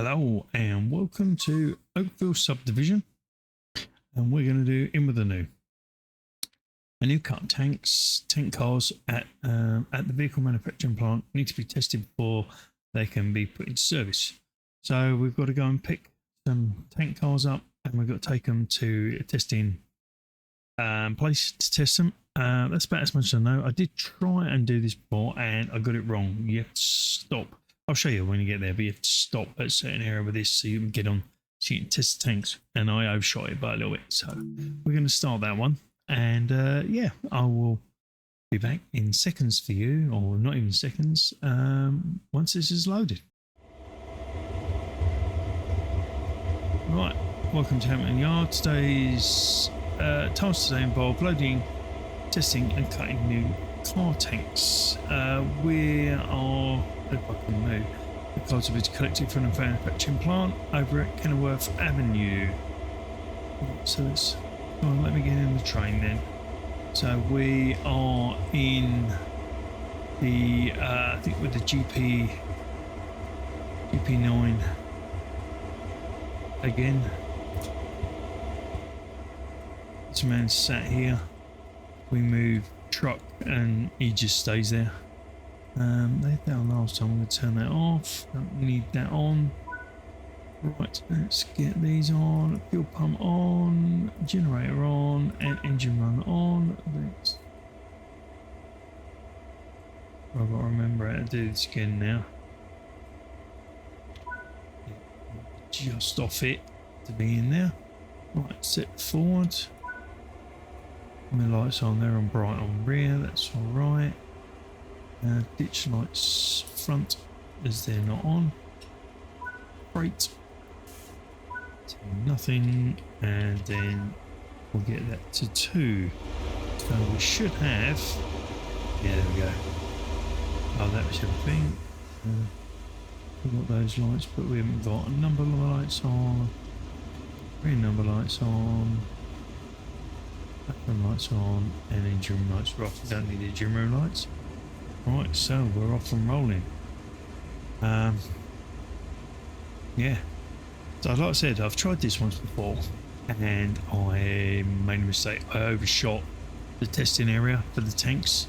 Hello and welcome to Oakville Subdivision, and we're going to do in with a new cut tank cars at the vehicle manufacturing plant need to be tested before they can be put into service. So we've got to go and pick some tank cars up, and we've got to take them to a testing place to test them. That's about as much as I know. I did try and do this before and I got it wrong. You have to stop. I'll show you when you get there, but you have to stop at a certain area with this so you can get on, so you can test the tanks, and I overshot it by a little bit. So we're going to start that one, and yeah, I will be back in seconds for you, or not even seconds, once this is loaded. Right, welcome to Hampton Yard. Today's tasks today involve loading, testing and cutting new car tanks. We are, if I can move, the cars have been collected from the manufacturing plant over at Kenilworth Avenue. So let's go on, let me get in the train then. So we are in the I think with the GP9 again. This man sat here. We move truck and he just stays there. They had that on last time. I'm going to turn that off. Don't need that on. Right, let's get these on. Fuel pump on, generator on, and engine run on. I've got to remember how to do this again now. Just off it to be in there. Right, set forward. My lights on there and bright on rear, that's alright. Ditch lights front as they're not on. Brake to nothing, and then we'll get that to 2. So we should have, yeah, there we go. Oh, that was everything. We've got those lights, but we haven't got a number of lights on, 3 number lights on, background lights on, and engine room lights. We're off. We don't need the engine room lights. Right, so we're off and rolling. Yeah. So like I said, I've tried this once before, and I made a mistake. I overshot the testing area for the tanks.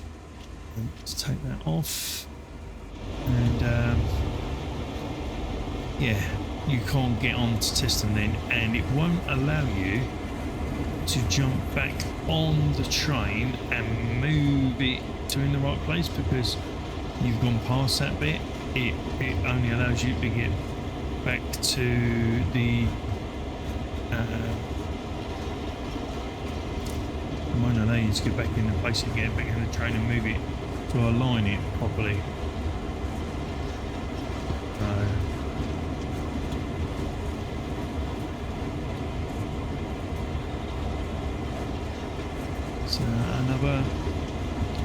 Let's take that off, and yeah, you can't get on to test them then, and it won't allow you to jump back on the train and move it to in the right place, because you've gone past that bit. It only allows you to get back to the mine allow you to get back in the place and get back in the train and move it to align it properly. So another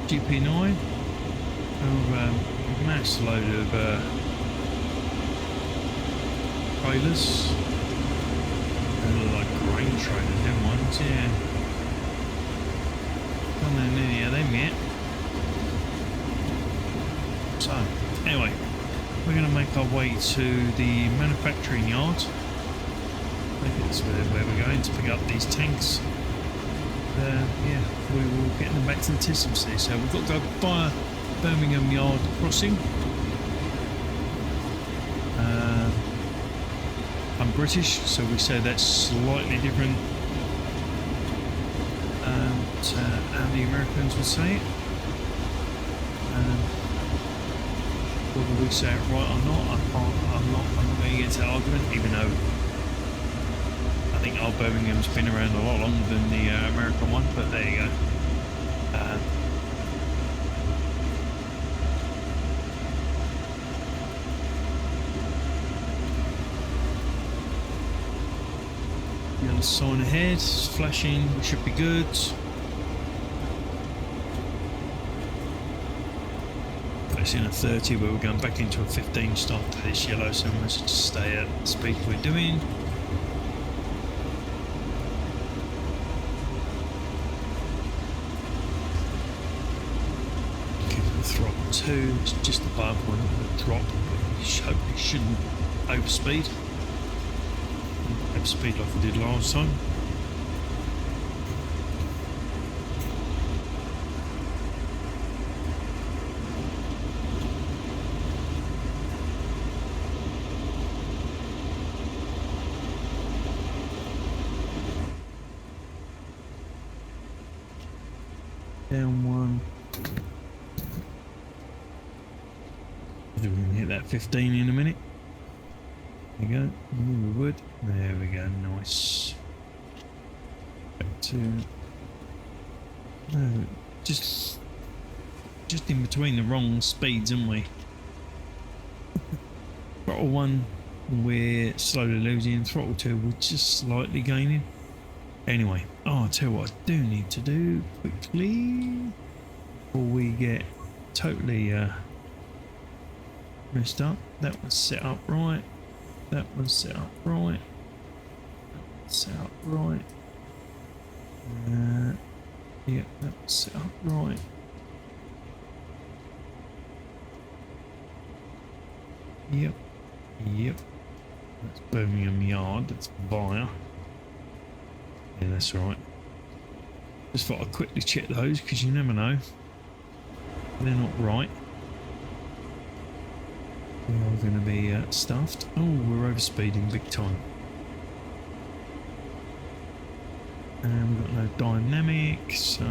GP9, mass load of trailers. They look like grain trailers, them ones, yeah. Don't know any of them yet. So, anyway, we're going to make our way to the manufacturing yard. I think it's where we're going to pick up these tanks. Yeah, we will get them back to the TSW. So we've got to go via Birmingham Yard crossing. I'm British, so we say that's slightly different to how the Americans would say it. Whether we say it right or not, I'm not going to get into that argument, even though I think our Birmingham's been around a lot longer than the American one, but there you go. Yellow sign ahead, it's flashing, we should be good. It's in a 30, but we're going back into a 15 start to this yellow, so we must just stay at the speed we're doing. Throttle 2, it's just above when the drop, but you hope it shouldn't overspeed. at speed like I did last time. Down one. We're going to hit that 15 in a minute. There we go. We would. There we go. Nice. Back to. No, just in between the wrong speeds, aren't we? Throttle 1, we're slowly losing. Throttle 2, we're just slightly gaining. Anyway, I'll tell you what I do need to do quickly before we get totally messed up. That was set up right. That was set up right. That was set up right. Yeah, that was set up right. Yep. Yep. That's Birmingham Yard. That's via. Yeah, that's right. Just thought I'd quickly check those because you never know. They're not right. We are going to be stuffed. Oh, we're overspeeding big time. And we've got no dynamic, so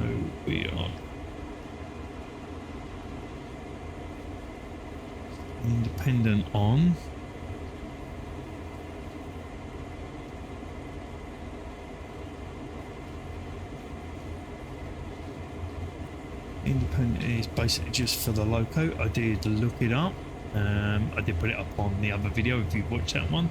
we are independent on. Independent is basically just for the loco. I did look it up. I did put it up on the other video if you've watched that one.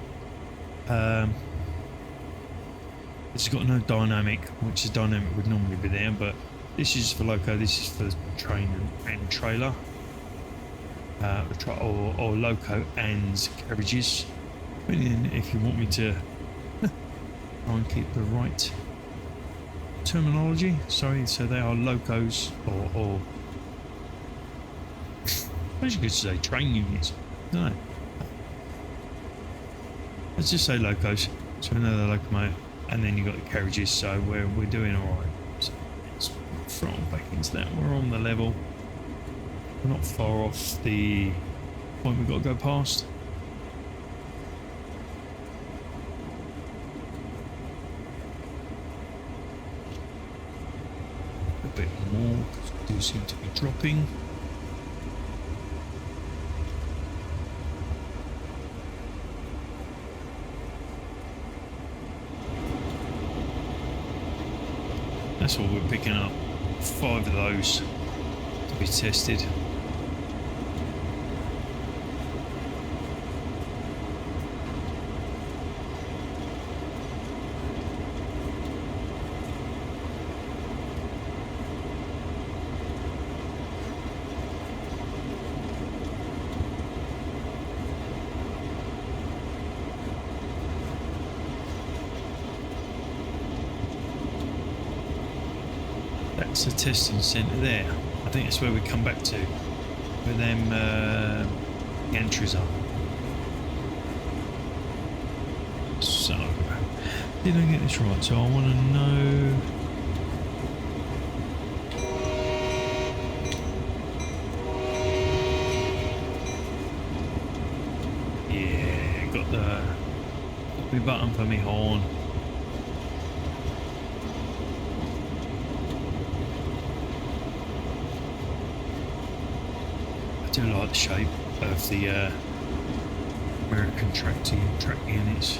It's got no dynamic, which is dynamic would normally be there, but this is for loco. This is for train and trailer, or loco and carriages. If you want me to try and keep the right terminology, sorry, so they are locos or I suppose you could say train units. No, let's just say locos. So another locomotive, and then you got the carriages. So we're doing all right. So let's throttle back into that. We're on the level. We're not far off the point we've got to go past. A bit more because we do seem to be dropping. That's what we're picking up. 5 of those to be tested. That's the testing centre there. I think that's where we come back to, where them entries are. So, did I get this right? So I want to know. Yeah, got the button for me horn. I do like the shape of the American track units.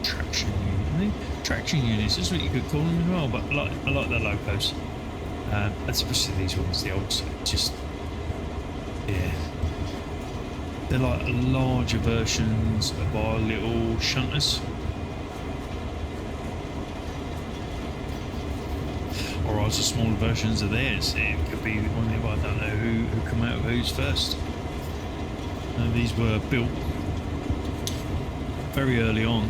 Traction unit, I think. Traction units, that's what you could call them as well, but I like the locos. Especially these ones, the old, just, yeah. They're like larger versions of our little shunters. Or also smaller versions of theirs. It could be one of them, I don't know who come out of who's first. These were built very early on.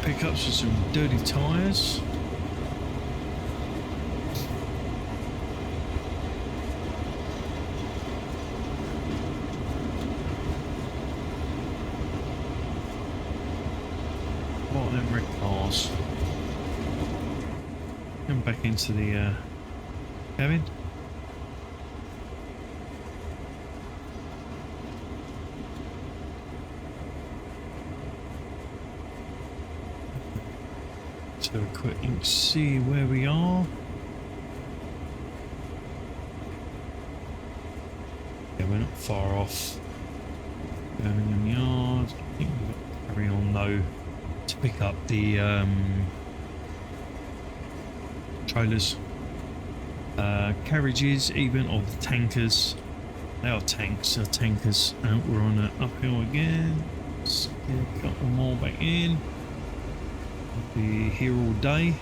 pickups with some dirty tyres. What them red cars? Come back into the cabin. So a quick look, see where we are. Yeah, we're not far off Birmingham Yard. I think we've got to carry on though to pick up the trailers, carriages, even, or the tankers. They are tanks, tankers. We're on an uphill again. Let's get a couple more back in. I'll be here all day.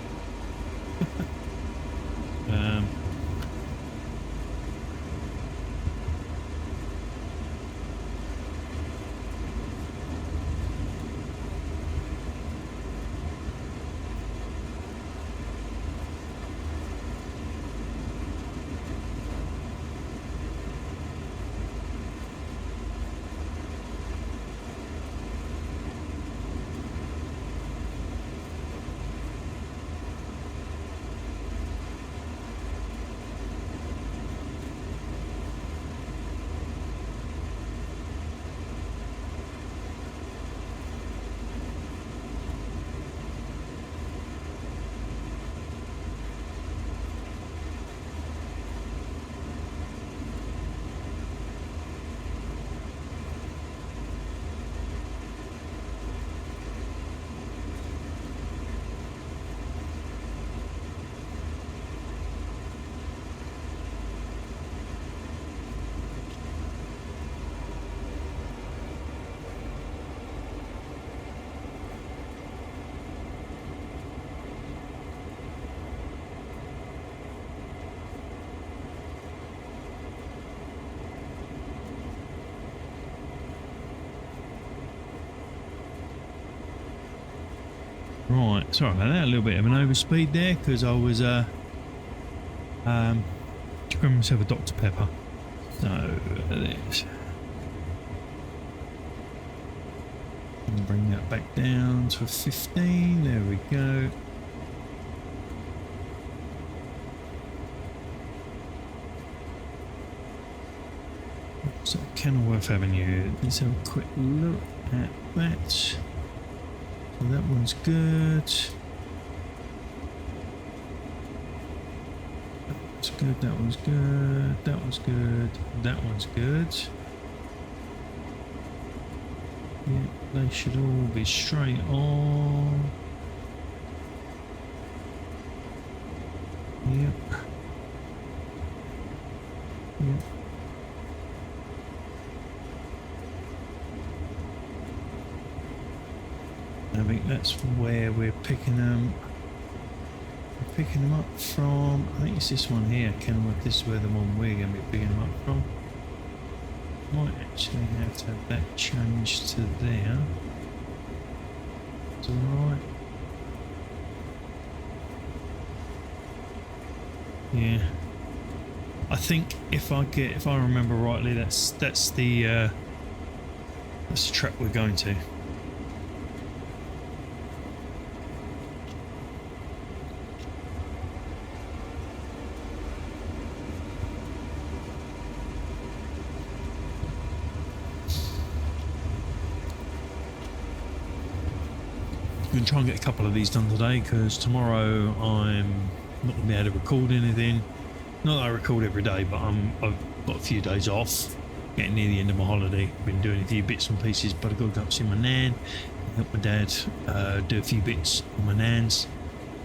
Right, sorry about that, a little bit of an overspeed there because I was grabbing myself a Dr. Pepper. So let's bring that back down to a 15. There we go. So Kenilworth Avenue. Let's have a quick look at that. So that one's good. That's good. That one's good. That one's good. That one's good. Yeah, they should all be straight on. Yep. Yep. I think that's where we're picking them. We're picking them up from. I think it's this one here, Kenilworth. This is where the one we're going to be picking them up from. Might actually have to have that changed to there. It's alright. Yeah. I think if I remember rightly, that's the track we're going to. I'm going to try and get a couple of these done today because tomorrow I'm not going to be able to record anything. Not that I record every day, but I've got a few days off, getting near the end of my holiday. Been doing a few bits and pieces, but I've got to go up to see my nan, help my dad do a few bits on my nan's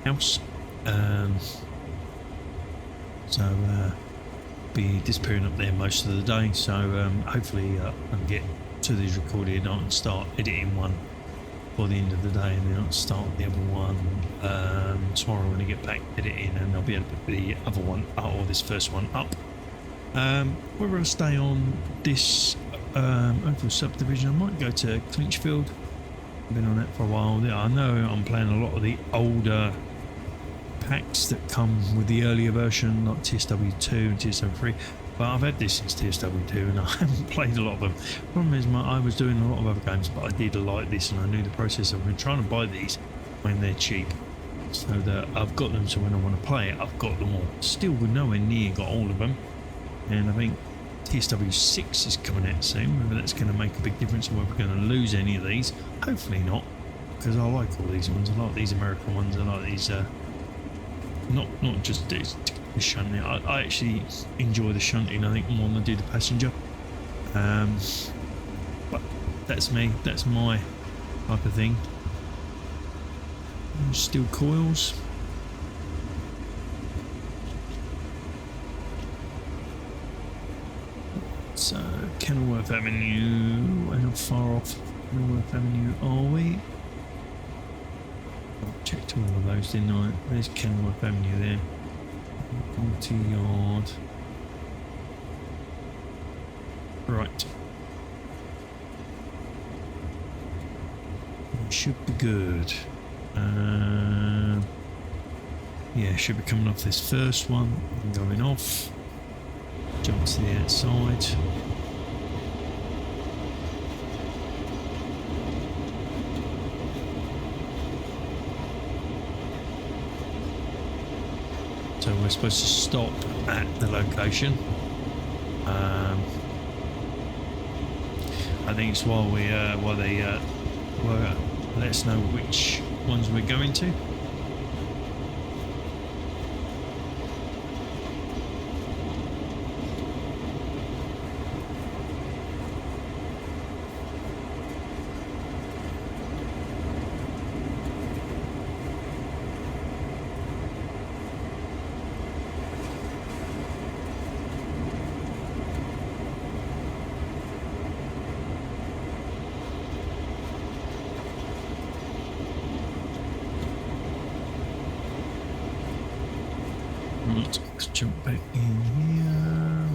house. So be disappearing up there most of the day. So hopefully I can get two of these recorded and start editing one for the end of the day, and then I'll start the other one tomorrow when I get back editing, and I'll be able to put the other one or this first one up. Whether I'll stay on this Oakville Subdivision, I might go to Clinchfield Been on it for a while. Yeah, I know I'm playing a lot of the older packs that come with the earlier version, like TSW2 and TSW3. But I've had this since TSW2 and I haven't played a lot of them. Problem is, I was doing a lot of other games, but I did like this and I knew the process. I've been trying to buy these when they're cheap, so that I've got them. So when I want to play it, I've got them all. Still, with nowhere near got all of them. And I think TSW6 is coming out soon. Whether that's going to make a big difference or whether we're going to lose any of these. Hopefully not, because I like all these ones. I like these American ones. I like these. Not just the shunting. I actually enjoy the shunting, I think, more than I do the passenger. But that's me. That's my type of thing. Steel coils. So Kenilworth Avenue. How far off Kenilworth Avenue are we? I checked all of those, didn't I? There's Kenilworth Avenue there. 40 yard. Right. Should be good. Yeah, should be coming off this first one and going off. Jump to the outside. So we're supposed to stop at the location. I think it's while they let us know which ones we're going to. Right, let's jump back in here.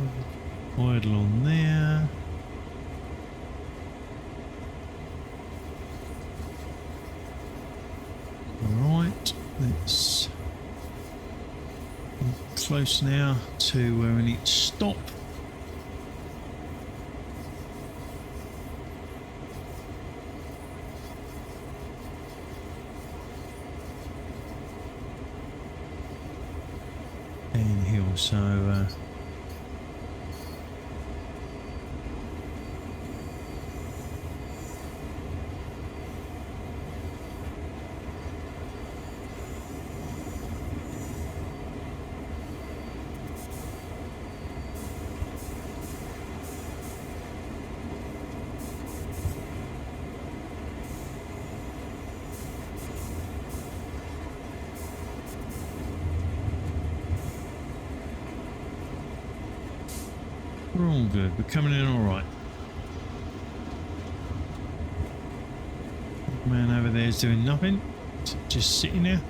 Idle on there. Alright, let's get close now to where we need to stop. So we're all good. We're coming in all right. Man over there is doing nothing, just sitting there.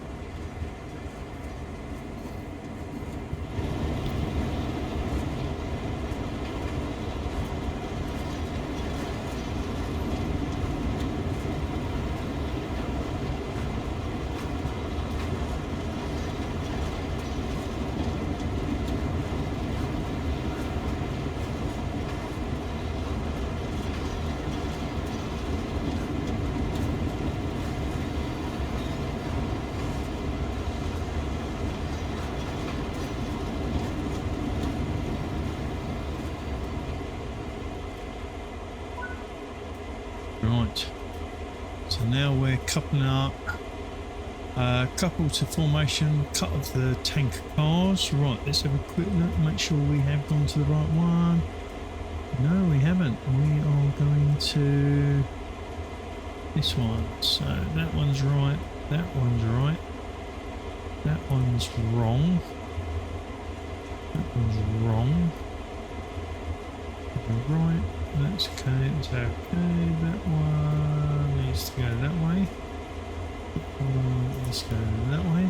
Right, so now we're coupling up, couple to formation, cut of the tanker cars. Right, let's have a quick look, make sure we have gone to the right one. No, we haven't. We are going to this one. So that one's right, that one's right, that one's wrong, that one's wrong. Right, that's okay, it's okay, that one needs to go that way, that one needs to go that way,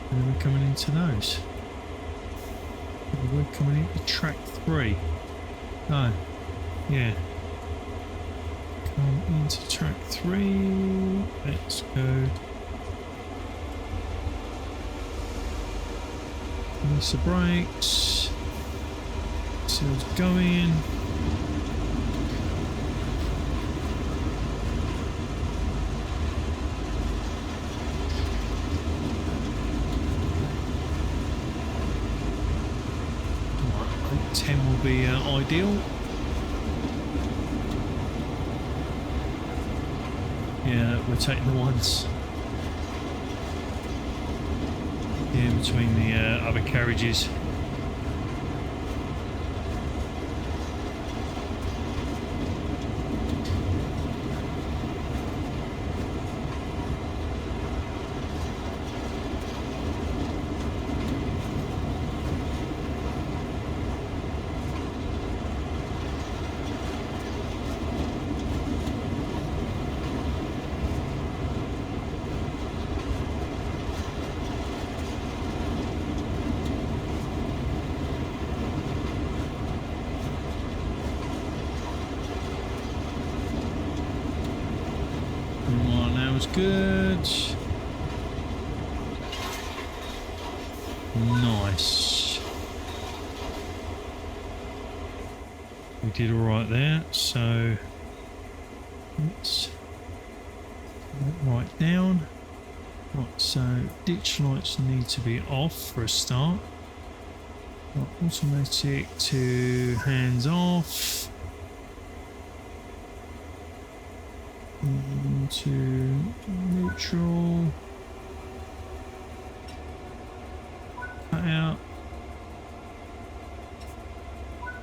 and then we're coming into those. We're coming into track 3. No, yeah, Come into track 3. Let's go. Release the brakes. Seals going. Right, 10 will be ideal. Yeah, we're taking the ones in between the other carriages. Was good. Nice. We did all right there. So let's right down. Right. So ditch lights need to be off for a start. Right, automatic to hands off. Into neutral, cut out,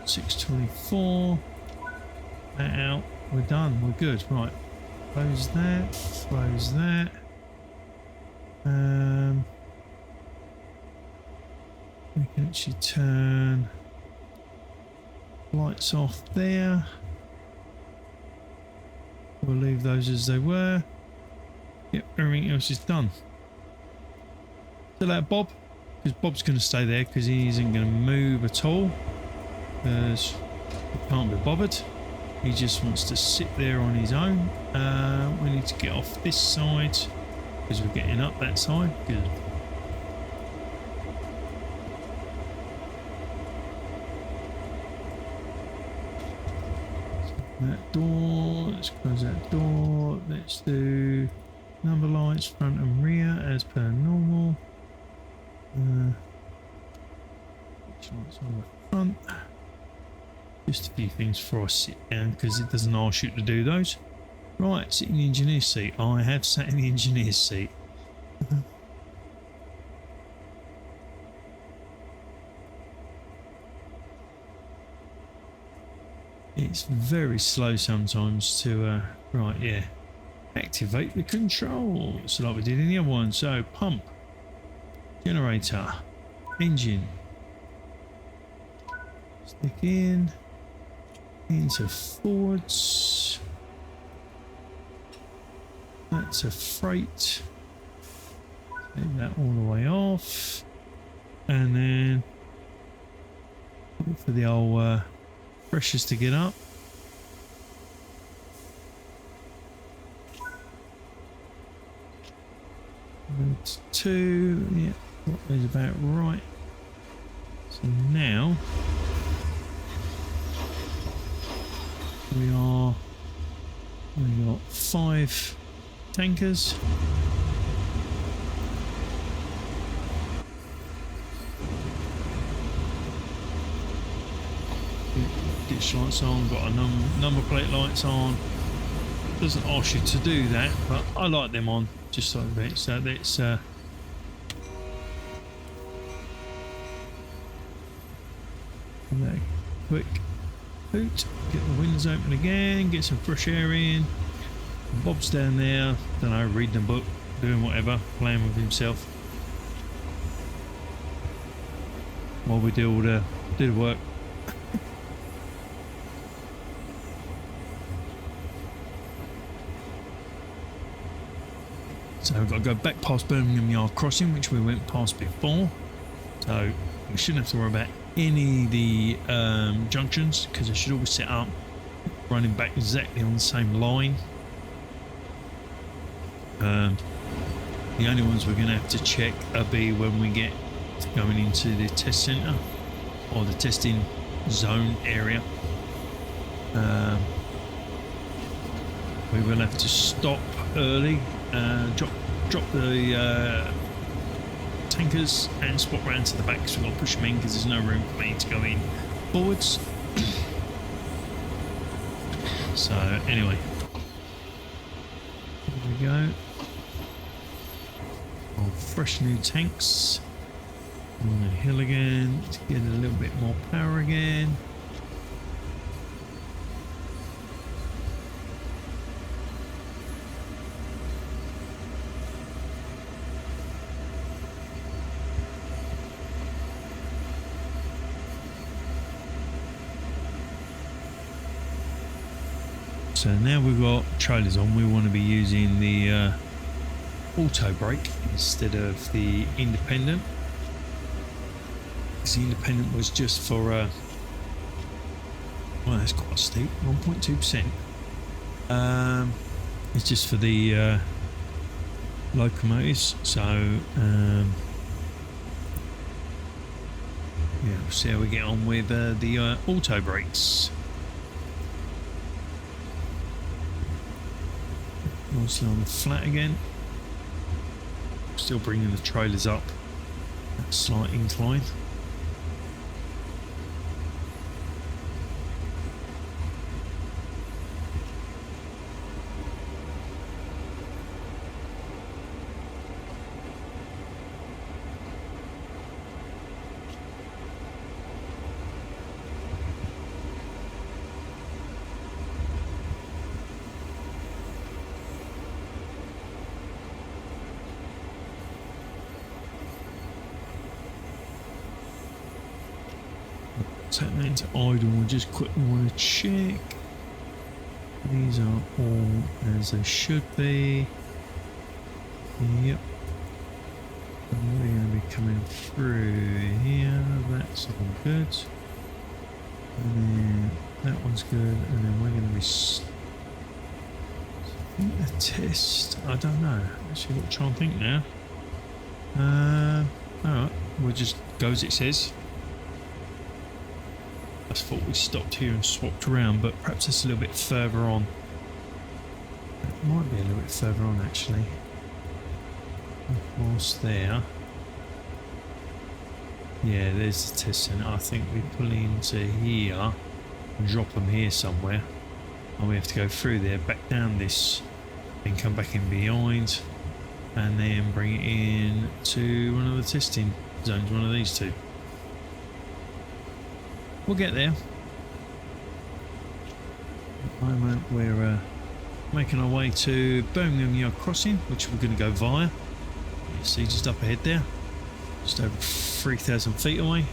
624, that out, we're done, we're good. Right, close that, close that. We can actually turn lights off there. We'll leave those as they were. Yep, everything else is done. So that Bob, because Bob's going to stay there because he isn't going to move at all. Because he can't be bothered. He just wants to sit there on his own. We need to get off this side because we're getting up that side. Good. That door, let's close that door. Let's do number lights front and rear as per normal. Lights on the front. Just a few things before I sit down because it doesn't ask you to do those. Right, sit in the engineer's seat. I have sat in the engineer's seat. It's very slow sometimes to, right, yeah, activate the controls like we did in the other one. So pump, generator, engine, stick in, into forwards, that's a freight, take that all the way off, and then wait for the old pressures to get up. That's 2, yeah, that is about right. So now we got 5 tankers. Ditch lights on, got a number plate lights on. Doesn't ask you to do that, but I like them on just like that. So that's that quick hoot, get the windows open again, get some fresh air in. Bob's down there, don't know, reading a book, doing whatever, playing with himself while we do the work. So we've got to go back past Birmingham Yard Crossing, which we went past before. So we shouldn't have to worry about any of the junctions because they should always set up running back exactly on the same line. The only ones we're going to have to check will be when we get going into the test centre or the testing zone area. We will have to stop early, drop the tankers and spot round to the back, because we've got to push them in because there's no room for me to go in forwards. So anyway, here we go. Oh, fresh new tanks on the hill again to get a little bit more power again. So now we've got trailers on, we want to be using the auto brake instead of the independent, because the independent was just for well, that's quite steep, 1.2%. It's just for the locomotives, so yeah, we'll see how we get on with the auto brakes. Mostly on the flat again. Still bringing the trailers up that slight incline. Set that into idle. We just quickly want to check these are all as they should be. Yep. And we're going to be coming through here. That's all good. And then that one's good. And then we're going to be. I think the test. I don't know. Actually, we'll try and think now. Alright. We'll just go as it says. I thought we stopped here and swapped around, but perhaps it's a little bit further on. It might be a little bit further on actually. Whilst there. Yeah, there's the test centre. I think we pull into here and drop them here somewhere. And we have to go through there, back down this, then come back in behind, and then bring it in to one of the testing zones, one of these two. We'll get there. At the moment we're making our way to Birmingham Yard Crossing, which we're going to go via. You see just up ahead there, just over 3,000 feet away.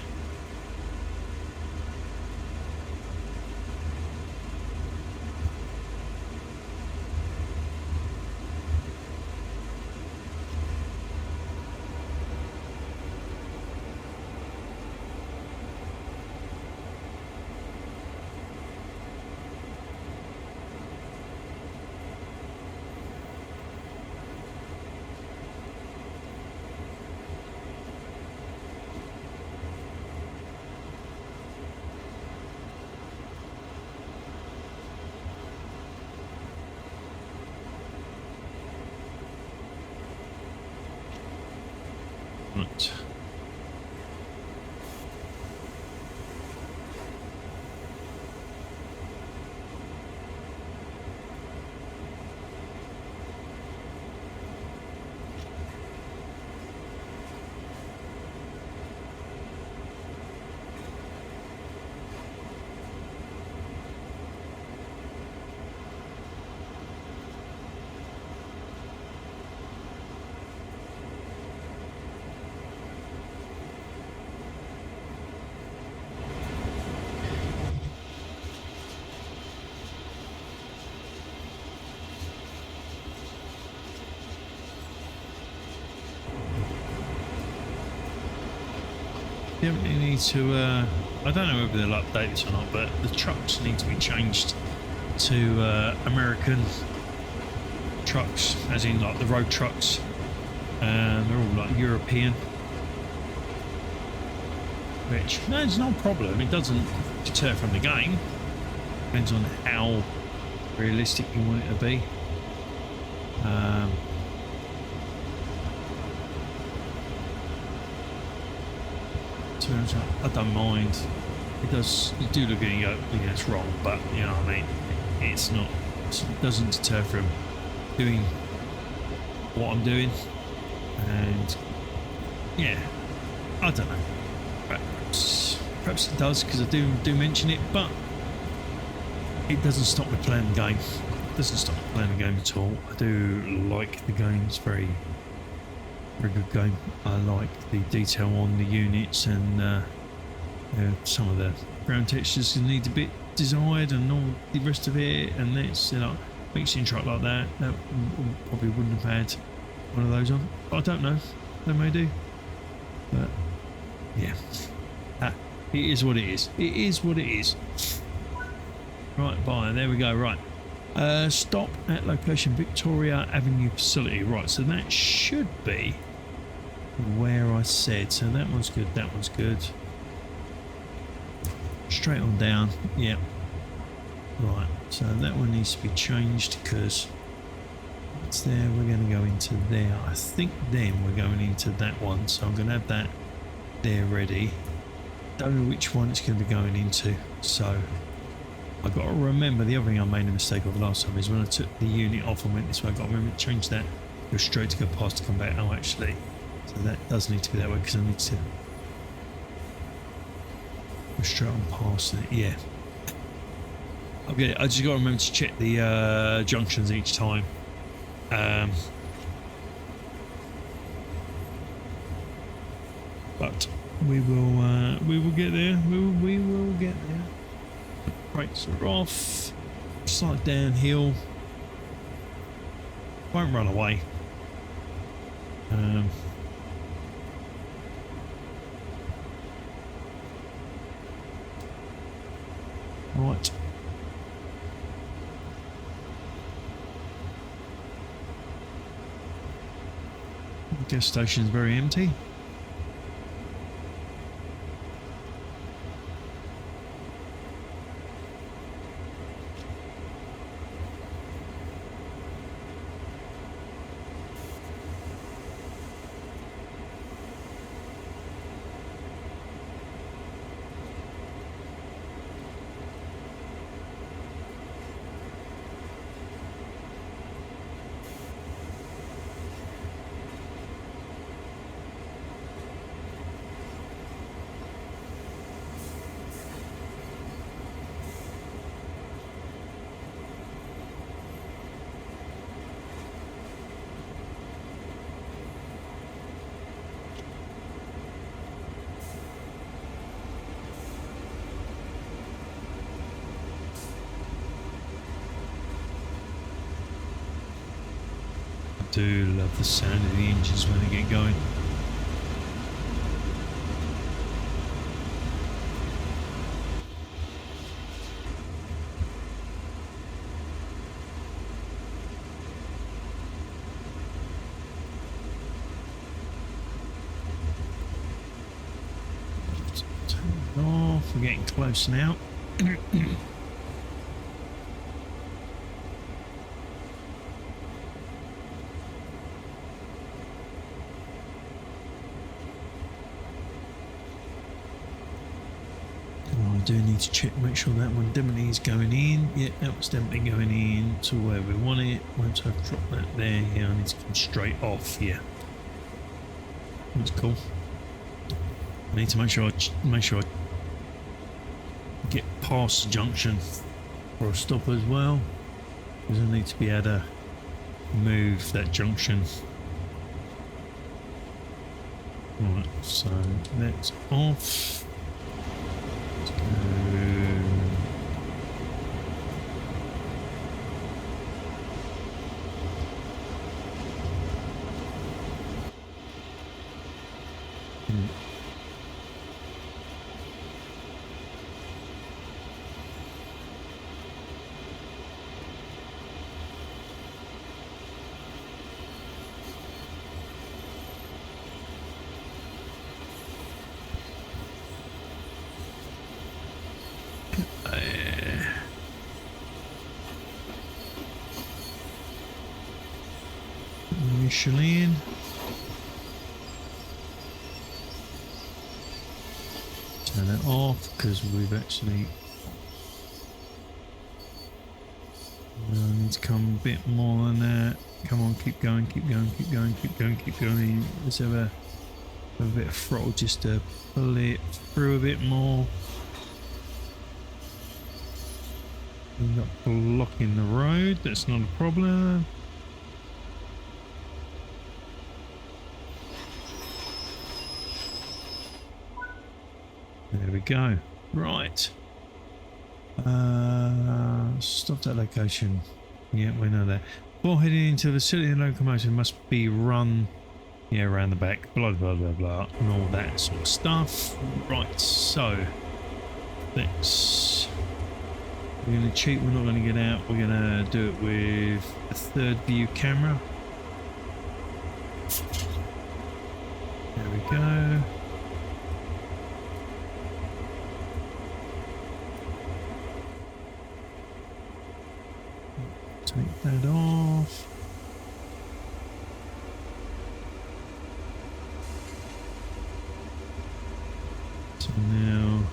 Right. Definitely need to, I don't know whether they'll update this or not, but the trucks need to be changed to American trucks, as in like the road trucks. They're all like European, which no, it's no problem. It doesn't deter from the game. Depends on how realistic you want it to be. I don't mind. It does. You do look at it and go, yeah, it's wrong, but you know what I mean. It's not. It doesn't deter from doing what I'm doing, and yeah, I don't know. Perhaps it does, because I do mention it, but it doesn't stop me playing the game. It doesn't stop me playing the game at all. I do like the game. It's very good game. I like the detail on the units, and some of the ground textures need a bit desired, and all the rest of it. And it's, you know, mixing truck like that probably wouldn't have had one of those on. I don't know. They may do, but yeah. It is what it is. It is what it is. Right, bye. There we go. Right. Stop at location Victoria Avenue facility. Right, so that should be where I said. So that one's good. That one's good. Straight on down. Yeah. Right. So that one needs to be changed, because it's there. We're going to go into there. I think then we're going into that one. So I'm going to have that there ready. Don't know which one it's going to be going into. So I've got to remember, the other thing I made a mistake of last time is when I took the unit off and went this way, I've got to remember to change that. Go straight to go past to come back. Oh, actually, so that does need to be that way, because I need to go straight on past it. Yeah. Okay, I just got to remember to check the junctions each time. But we will get there. We will get there. Brakes are off. Slight downhill. Won't run away. Right. Gas station's very empty. I do love the sound of the engines when they get going. Turn it off. We're getting close now. I do need to check, make sure that one definitely is going in. Yeah, that was definitely going in to where we want it. Once I've dropped that there, yeah, I need to come straight off. Yeah, that's cool. I need to make sure I get past the junction for a stop as well, because I need to be able to move that junction. Right, so that's off. initial in. Turn it off because we've actually need to come a bit more than that. Come on, keep going, keep going, keep going, keep going, keep going. Let's have a bit of throttle just to pull it through a bit more. We're not blocking the road, that's not a problem. There we go. Right. Stop that location. Yeah, we know that. Before heading into the facility, the locomotive must be run, yeah, around the back, blah, blah, blah, blah, and all that sort of stuff. Right, so let's... We're going to cheat, we're not going to get out, we're going to do it with a third view camera. There we go. Take that off. So now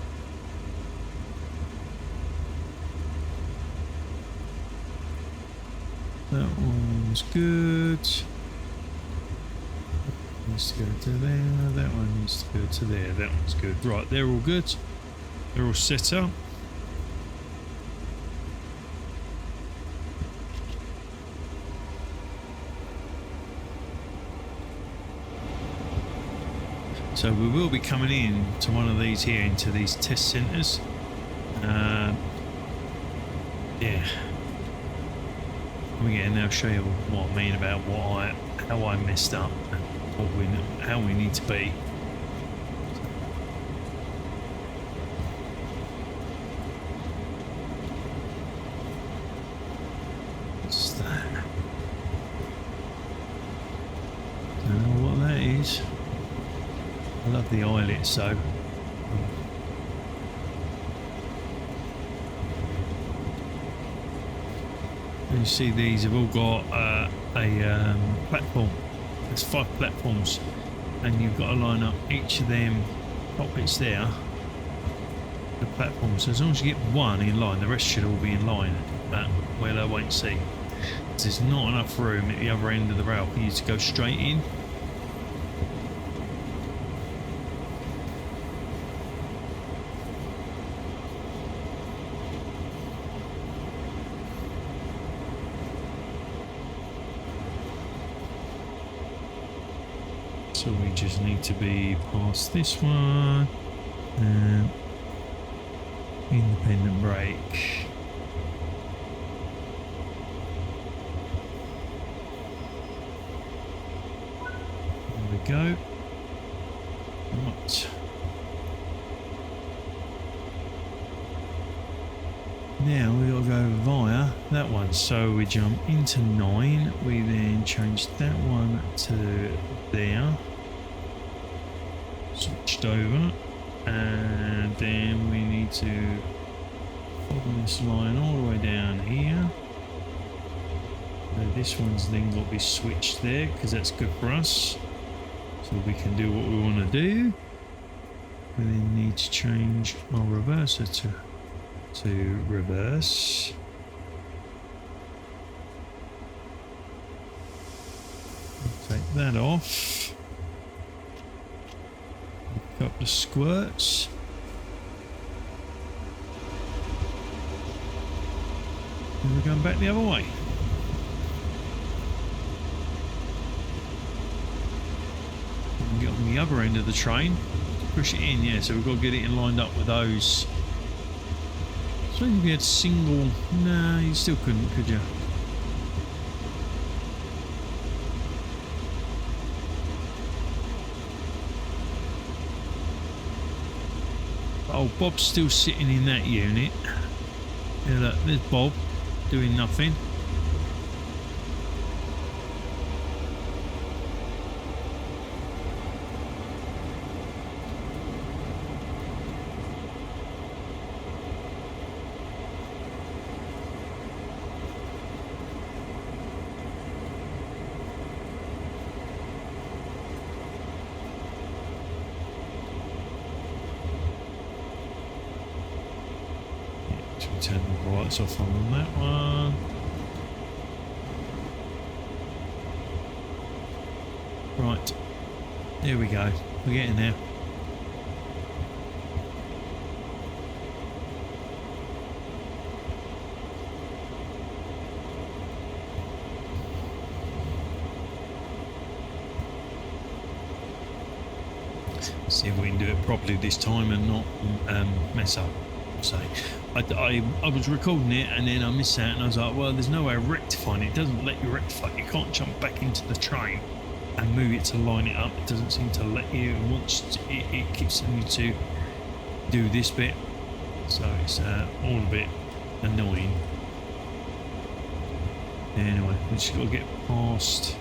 that one's good. That needs to go to there. That one needs to go to there. That one's good. Right, they're all good. They're all set up. So we will be coming in to one of these here, into these test centres. Yeah. And I'll show you what I mean about how I messed up and how we need to be. What's that? Don't know what that is. I love the eyelets though. You see these have all got a platform. There's 5 platforms and you've got to line up each of them cockpits there, the platform. So as long as you get one in line, the rest should all be in line. But well, I won't see. There's not enough room at the other end of the rail for you to go straight in. So we just need to be past this one, and independent brake. There we go. Right. Now we got to go via that one. So we jump into 9. We then change that one to there. Switched over, and then we need to follow this line all the way down here. So this one's then got to be switched there because that's good for us, so we can do what we want to do. We then need to change our reverser to reverse. Take that off. Up the squirts. And we're going back the other way. And get on the other end of the train. Push it in, yeah, so we've got to get it in lined up with those. So if you had single, no, you still couldn't, could you? Oh, Bob's still sitting in that unit. Yeah, look, there's Bob doing nothing. turn the lights off on that one. Right, here we go. We're getting there. See if we can do it properly this time and not mess up. So I was recording it and then I missed out and I was like, well, there's no way of rectifying it. It doesn't let you rectify it. You can't jump back into the train and move it to line it up. It doesn't seem to let you, and once it keeps telling you to do this bit, so it's all a bit annoying. Anyway, we just got to get past.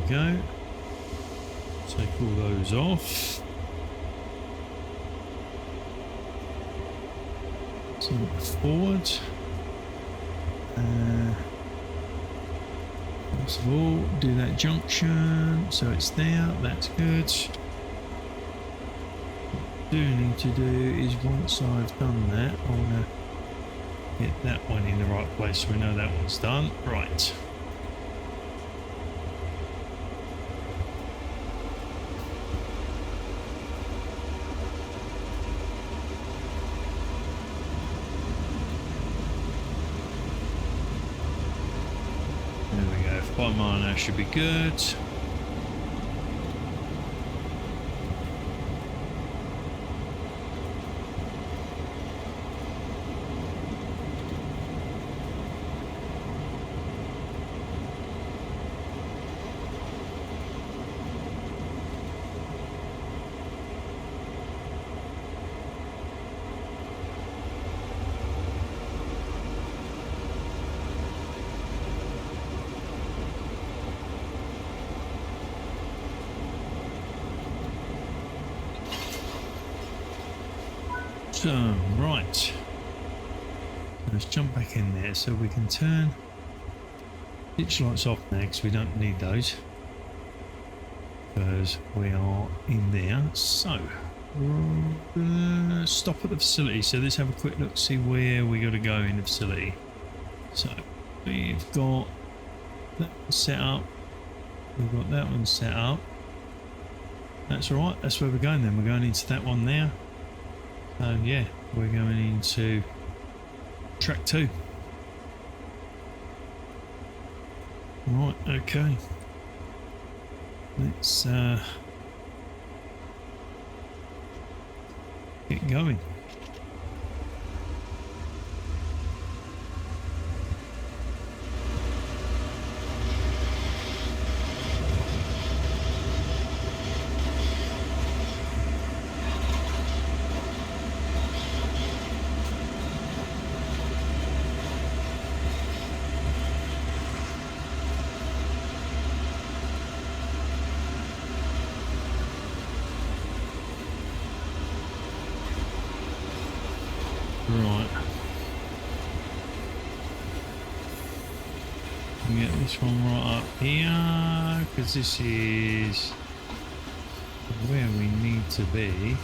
Go. Take all those off. So forward. First of all, do that junction so it's there. That's good. What I do need to do is once I've done that, I want to get that one in the right place so we know that one's done. Right. Bottom line now should be good. So, right, let's jump back in there so we can turn ditch lights off now because we don't need those because we are in there. So, we're gonna stop at the facility. So let's have a quick look, see where we got to go in the facility. So we've got that one set up. We've got that one set up. That's all right. That's where we're going then. We're going into that one there. So yeah, we're going into track 2. Right, okay. Let's get going. Right. We get this one right up here because this is where we need to be.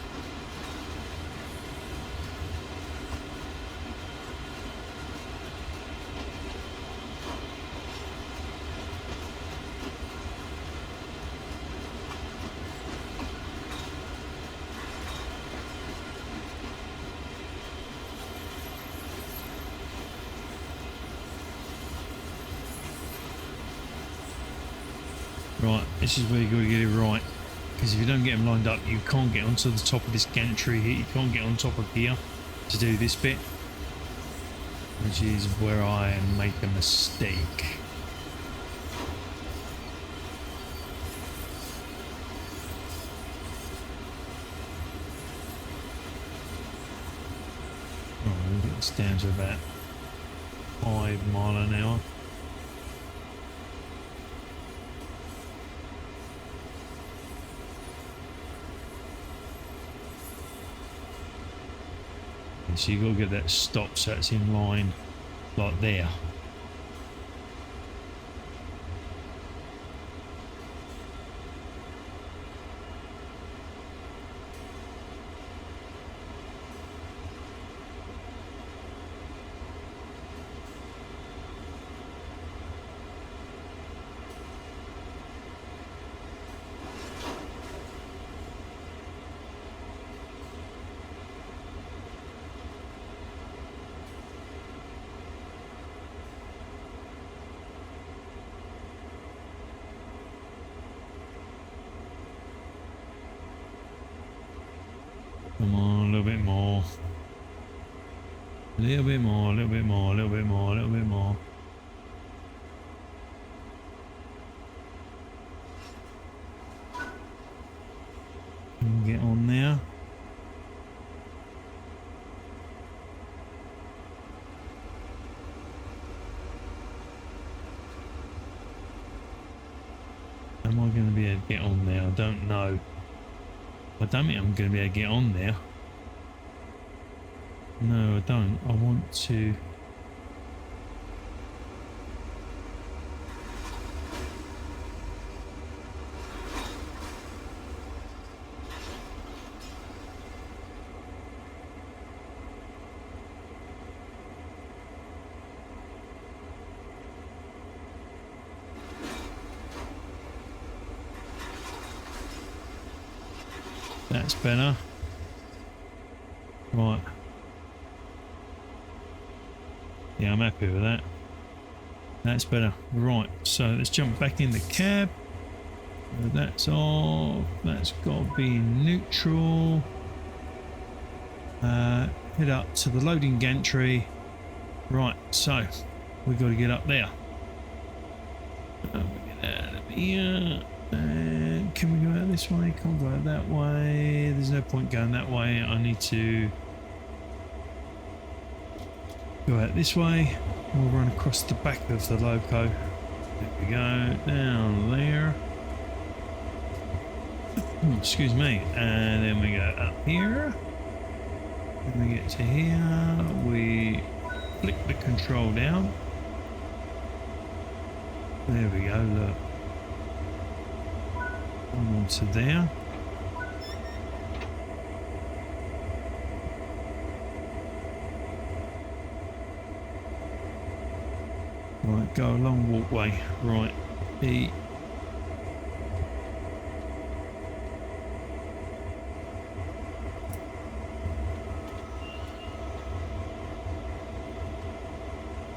Right, this is where you've got to get it right, because if you don't get them lined up, you can't get onto the top of this gantry here, you can't get on top of here to do this bit, which is where I make a mistake. Right, we'll get this down to about 5 miles an hour. So you've got to get that stop so it's in line like there. Come on, a little bit more. A little bit more, a little bit more, a little bit more, a little bit more. Can we get on there? Am I going to be able to get on there? I don't know. I don't think I'm going to be able to get on there. No, I don't. I want to... That's better. Right. Yeah, I'm happy with that. That's better. Right, so let's jump back in the cab. That's off. That's got to be neutral. Head up to the loading gantry. Right, so we've got to get up there. Get out of here. And can we go out this way? Can't go out that way. There's no point going that way. I need to go out this way. We'll run across the back of the loco. There we go. Down there. Excuse me. And then we go up here. When we get to here, we flick the control down. There we go, look. On to there. Right, go along walkway. Right, E.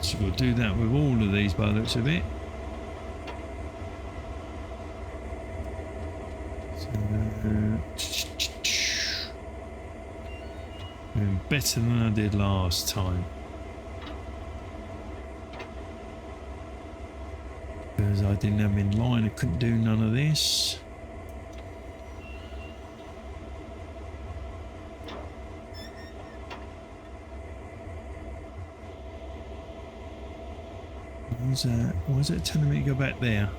So we'll do that with all of these by the looks of it. Doing better than I did last time. Because I didn't have in line, I couldn't do none of this. Why is it telling me to go back there?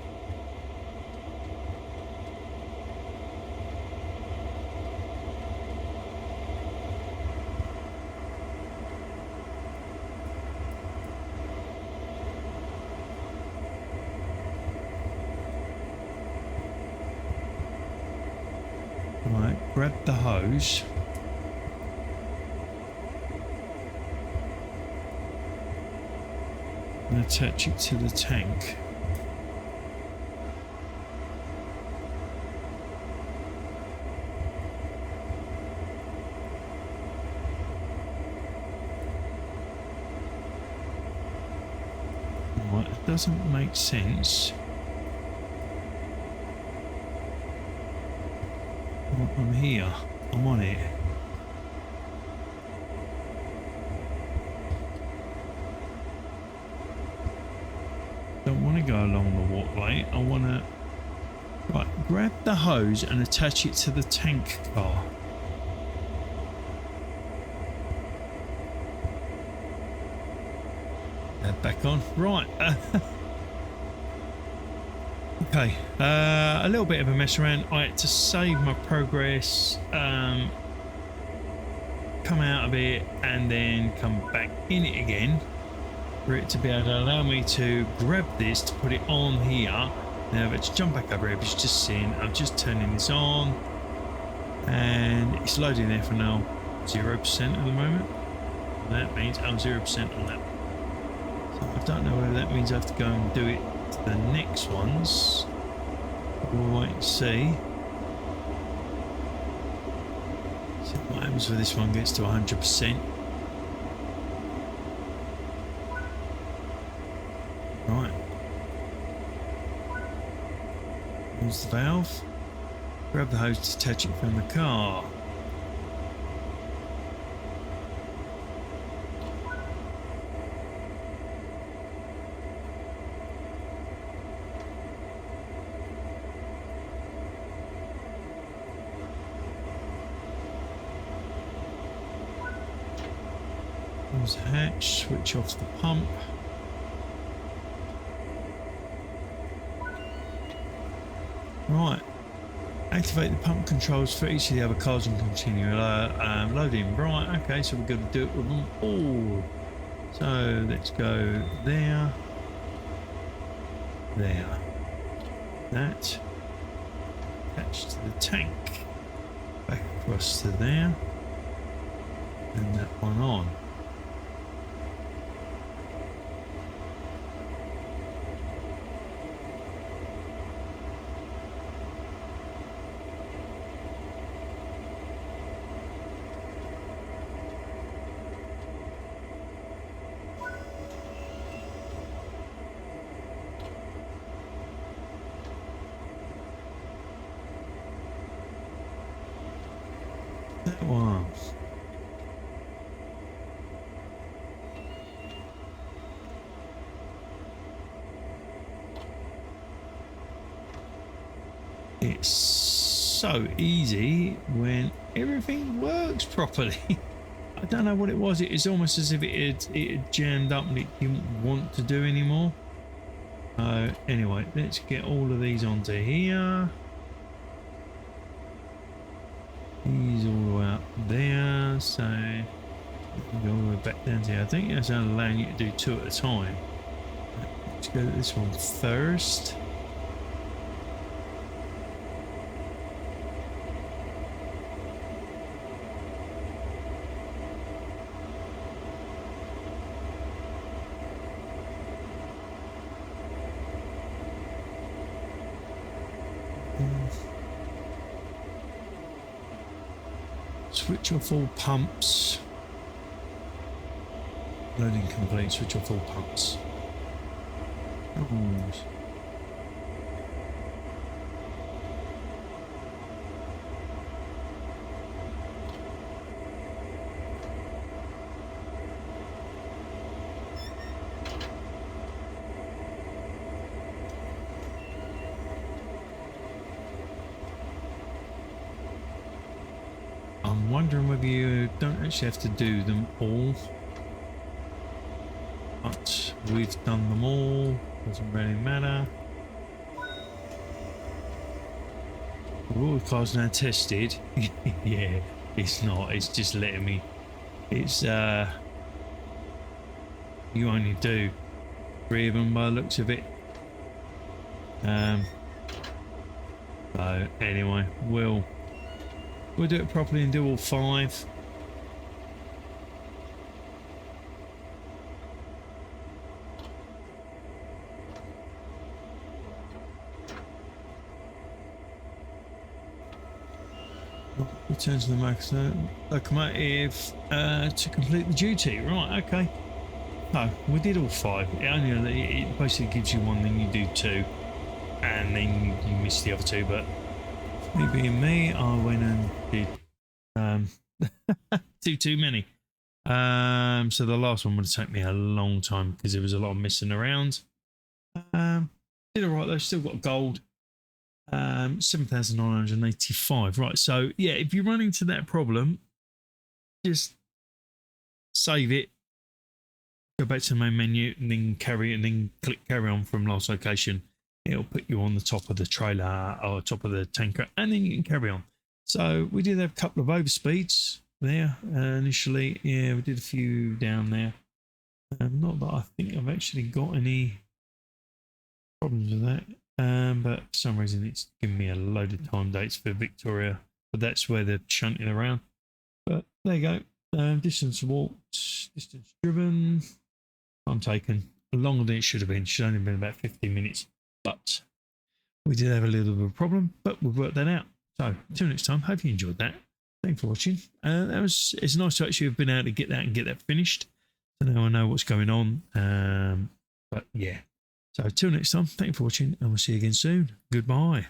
Right, grab the hose. And attach it to the tank. Right, it doesn't make sense. I'm here. I'm on it. Don't want to go along the walkway. I want to... Right, grab the hose and attach it to the tank car. Back on. Right. Okay, a little bit of a mess around. I had to save my progress come out of it and then come back in it again for it to be able to allow me to grab this to put it on here. Now let's jump back over here, but it's just seeing I'm just turning this on and it's loading there for now 0% at the moment. That means I'm 0% on that. So I don't know whether that means I have to go and do it to the next ones. We'll wait and see. See what happens when this one gets to 100%. Right. Use the valve. Grab the hose to detach it from the car. Close the hatch, switch off the pump. Right. Activate the pump controls for each of the other cars and continue loading. Right, okay, so we're going to do it with them all. So let's go there, there, that, attached to the tank, back across to there, and that one on. That one. It's so easy when everything works properly. I don't know what it was. It's almost as if it had jammed up and it didn't want to do anymore. Anyway, let's get all of these onto here. He's all the way up there, so go all the way back down to here. I think that's allowing you to do 2 at a time. Let's go to this one first. Switch off all pumps. Loading complete. Switch off all pumps. Oh. I'm wondering whether you don't actually have to do them all, but we've done them all, doesn't really matter. All the cars now tested. Yeah, it's not, it's just letting me, it's you only do 3 of them by the looks of it. So anyway, we'll do it properly and do all 5. Return to the locomotive to complete the duty. Right, okay. No, we did all 5. It basically gives you 1, then you do 2, and then you miss the other 2, but me being me, I went and did too many. So the last one would have taken me a long time because there was a lot of messing around. Did all right though, still got gold. 7,985. Right, so yeah, if you run into that problem, just save it, go back to the main menu, and then click carry on from last location. It'll put you on the top of the trailer or top of the tanker, and then you can carry on. So we did have a couple of overspeeds. there initially. Yeah, we did a few down there. Not that I think I've actually got any problems with that. But for some reason it's giving me a load of time dates for Victoria, but that's where they're shunting around. But there you go. Distance walked, distance driven, time taken longer than it should have been. It should only have been about 15 minutes, but we did have a little bit of a problem, but we've worked that out. So until next time, hope you enjoyed that. Thanks for watching. It's nice to actually have been able to get that finished. So now I know what's going on. But yeah. So till next time, thank you for watching, and we'll see you again soon. Goodbye.